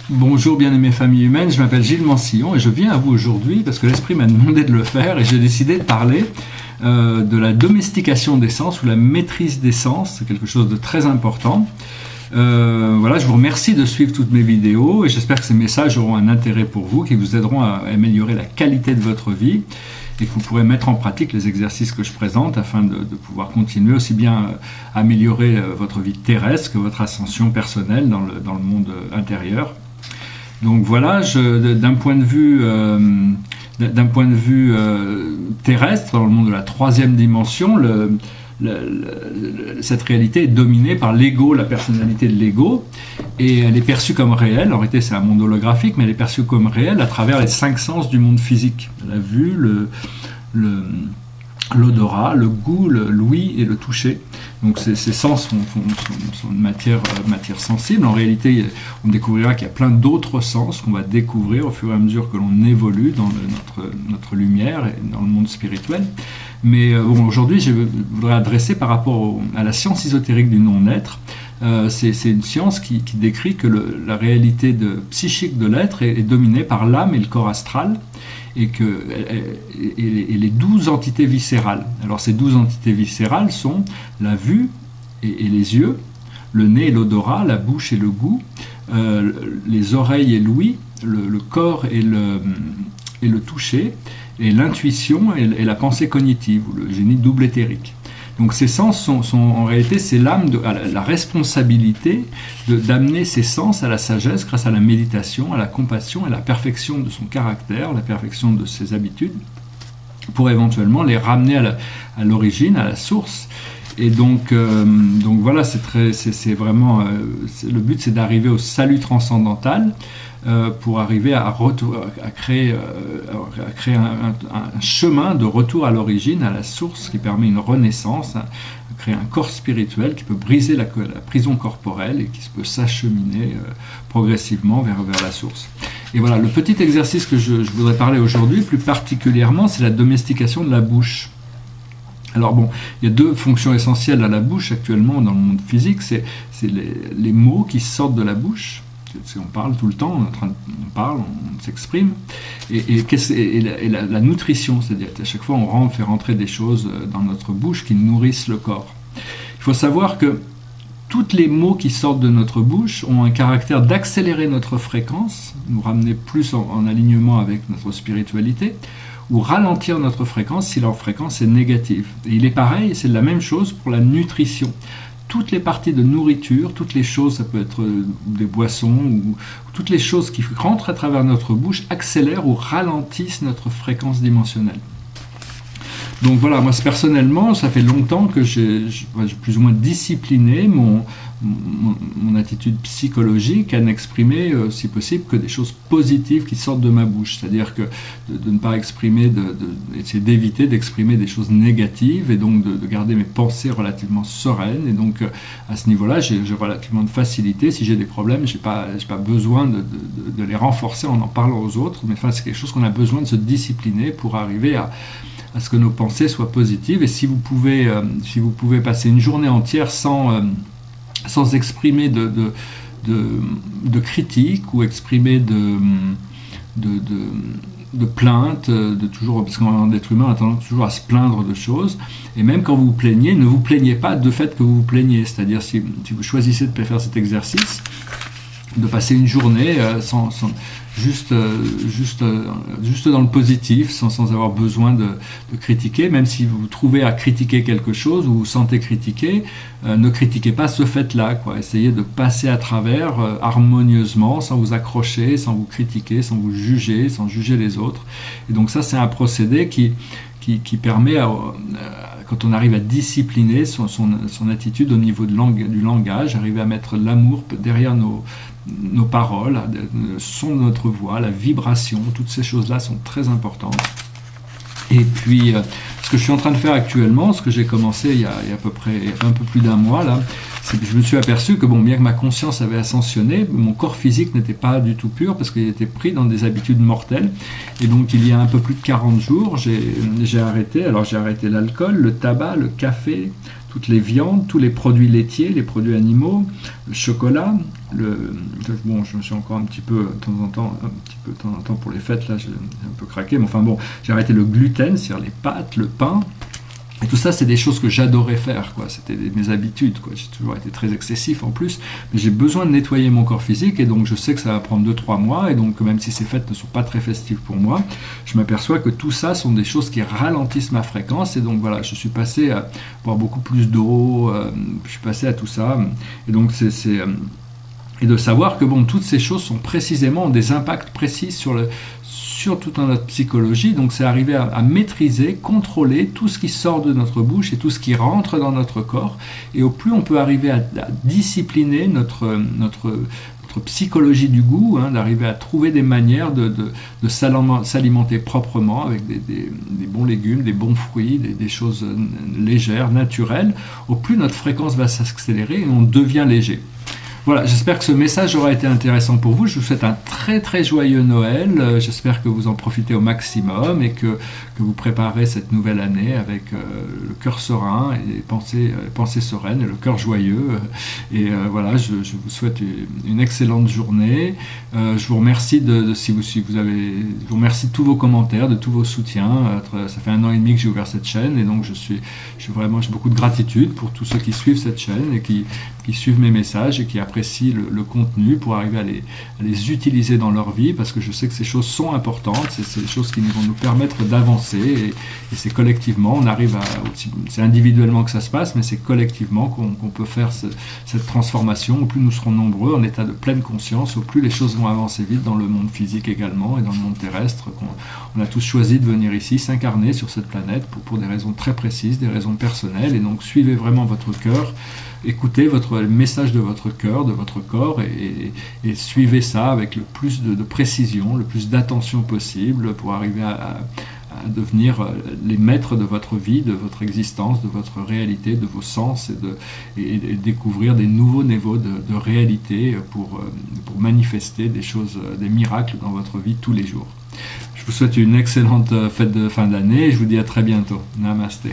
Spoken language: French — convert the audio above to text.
Bonjour bien-aimées familles humaines, je m'appelle Gilles Mansillon et je viens à vous aujourd'hui parce que l'Esprit m'a demandé de le faire et j'ai décidé de parler de la domestication des sens ou la maîtrise des sens. C'est quelque chose de très important. Voilà, je vous remercie de suivre toutes mes vidéos et j'espère que ces messages auront un intérêt pour vous, qui vous aideront à améliorer la qualité de votre vie et que vous pourrez mettre en pratique les exercices que je présente afin de pouvoir continuer aussi bien à améliorer votre vie terrestre que votre ascension personnelle dans le monde intérieur. Donc voilà, d'un point de vue terrestre, dans le monde de la troisième dimension, cette réalité est dominée par l'ego, la personnalité de l'ego, et elle est perçue comme réelle. En réalité, c'est un monde holographique, mais elle est perçue comme réelle à travers les 5 sens du monde physique: la vue, l'odorat, le goût, l'ouïe et le toucher. Donc ces sens sont une matière sensible. En réalité, on découvrira qu'il y a plein d'autres sens qu'on va découvrir au fur et à mesure que l'on évolue dans notre lumière et dans le monde spirituel. Mais bon, aujourd'hui, je voudrais adresser par rapport à la science ésotérique du non-être. C'est une science qui décrit que la réalité psychique de l'être est dominée par l'âme et le corps astral, et les 12 entités viscérales. Alors ces 12 entités viscérales sont la vue et les yeux, le nez et l'odorat, la bouche et le goût, les oreilles et l'ouïe, le corps et le toucher, et l'intuition et la pensée cognitive, ou le génie double éthérique. Donc ces sens sont en réalité, c'est l'âme la responsabilité d'amener ces sens à la sagesse grâce à la méditation, à la compassion et à la perfection de son caractère, la perfection de ses habitudes, pour éventuellement les ramener à l'origine, à la source. Et donc voilà, c'est vraiment le but, c'est d'arriver au salut transcendantal, pour arriver à créer un chemin de retour à l'origine, à la source, qui permet une renaissance, à créer un corps spirituel qui peut briser la prison corporelle et qui peut s'acheminer progressivement vers la source. Et voilà, le petit exercice que je voudrais parler aujourd'hui, plus particulièrement, c'est la domestication de la bouche. Alors bon, il y a 2 fonctions essentielles à la bouche actuellement dans le monde physique, c'est les mots qui sortent de la bouche. On parle tout le temps, on s'exprime, et la nutrition, c'est-à-dire qu'à chaque fois on fait rentrer des choses dans notre bouche qui nourrissent le corps. Il faut savoir que tous les mots qui sortent de notre bouche ont un caractère d'accélérer notre fréquence, nous ramener plus en alignement avec notre spiritualité, ou ralentir notre fréquence si leur fréquence est négative. Et il est pareil, c'est la même chose pour la nutrition. Toutes les parties de nourriture, toutes les choses, ça peut être des boissons, ou toutes les choses qui rentrent à travers notre bouche accélèrent ou ralentissent notre fréquence dimensionnelle. Donc voilà, moi personnellement, ça fait longtemps que j'ai plus ou moins discipliné mon attitude psychologique à n'exprimer, si possible, que des choses positives qui sortent de ma bouche. C'est-à-dire que de ne pas exprimer, essayer d'éviter d'exprimer des choses négatives, et donc de garder mes pensées relativement sereines. Et donc à ce niveau-là, j'ai relativement de facilité. Si j'ai des problèmes, j'ai pas besoin de les renforcer en parlant aux autres. Mais enfin, c'est quelque chose qu'on a besoin de se discipliner pour arriver à ce que nos pensées soient positives. Et si vous pouvez passer une journée entière sans exprimer de critiques ou exprimer de plaintes, parce qu'en être humain, on a tendance toujours à se plaindre de choses, et même quand vous vous plaignez, ne vous plaignez pas de fait que vous vous plaignez. C'est-à-dire, si vous choisissez de faire cet exercice, de passer une journée juste dans le positif, sans avoir besoin de critiquer. Même si vous vous trouvez à critiquer quelque chose ou vous sentez critiquer, ne critiquez pas ce fait-là, quoi. Essayez de passer à travers harmonieusement, sans vous accrocher, sans vous critiquer, sans vous juger, sans juger les autres. Et donc ça, c'est un procédé qui permet, quand on arrive à discipliner son attitude au niveau du langage, arriver à mettre l'amour derrière nos paroles, le son de notre voix, la vibration, toutes ces choses-là sont très importantes. Et puis, ce que je suis en train de faire actuellement, ce que j'ai commencé il y a un peu plus d'1 mois, là, c'est que je me suis aperçu que bien que ma conscience avait ascensionné, mon corps physique n'était pas du tout pur parce qu'il était pris dans des habitudes mortelles. Et donc, il y a un peu plus de 40 jours, j'ai arrêté. Alors, j'ai arrêté l'alcool, le tabac, le café, toutes les viandes, tous les produits laitiers, les produits animaux, le chocolat, bon, je me suis encore un petit peu de temps en temps pour les fêtes, là, j'ai un peu craqué, mais enfin bon, j'ai arrêté le gluten, c'est-à-dire les pâtes, le pain. Et tout ça, c'est des choses que j'adorais faire, quoi. C'était mes habitudes, quoi. J'ai toujours été très excessif en plus, mais j'ai besoin de nettoyer mon corps physique, et donc je sais que ça va prendre 2-3 mois, et donc même si ces fêtes ne sont pas très festives pour moi, je m'aperçois que tout ça sont des choses qui ralentissent ma fréquence, et donc voilà, je suis passé à boire beaucoup plus d'eau, je suis passé à tout ça, et donc et de savoir que bon, toutes ces choses sont précisément ont des impacts précis sur toute notre psychologie, donc c'est arriver à maîtriser, contrôler tout ce qui sort de notre bouche et tout ce qui rentre dans notre corps, et au plus on peut arriver à discipliner notre psychologie du goût, hein, d'arriver à trouver des manières de s'alimenter proprement avec des bons légumes, des bons fruits, des choses légères, naturelles, au plus notre fréquence va s'accélérer et on devient léger. Voilà, j'espère que ce message aura été intéressant pour vous. Je vous souhaite un très très joyeux Noël. J'espère que vous en profitez au maximum et que vous préparez cette nouvelle année avec le cœur serein et pensée sereine et le cœur joyeux. Et voilà, je vous souhaite une excellente journée. Je vous remercie je vous remercie de tous vos commentaires, de tous vos soutiens. Ça fait 1 an et demi que j'ai ouvert cette chaîne, et donc j'ai beaucoup de gratitude pour tous ceux qui suivent cette chaîne et qui suivent mes messages et qui apprécient le contenu pour arriver à les utiliser dans leur vie, parce que je sais que ces choses sont importantes, c'est des choses qui vont nous permettre d'avancer, et c'est collectivement, on arrive c'est individuellement que ça se passe, mais c'est collectivement qu'on peut faire cette transformation. Au plus nous serons nombreux en état de pleine conscience, au plus les choses vont avancer vite dans le monde physique également et dans le monde terrestre. On a tous choisi de venir ici, s'incarner sur cette planète pour des raisons très précises, des raisons personnelles, et donc suivez vraiment votre cœur. Écoutez le message de votre cœur, de votre corps, et suivez ça avec le plus de précision, le plus d'attention possible pour arriver à devenir les maîtres de votre vie, de votre existence, de votre réalité, de vos sens, et découvrir des nouveaux niveaux de réalité pour manifester des choses, des miracles dans votre vie tous les jours. Je vous souhaite une excellente fête de fin d'année et je vous dis à très bientôt. Namasté.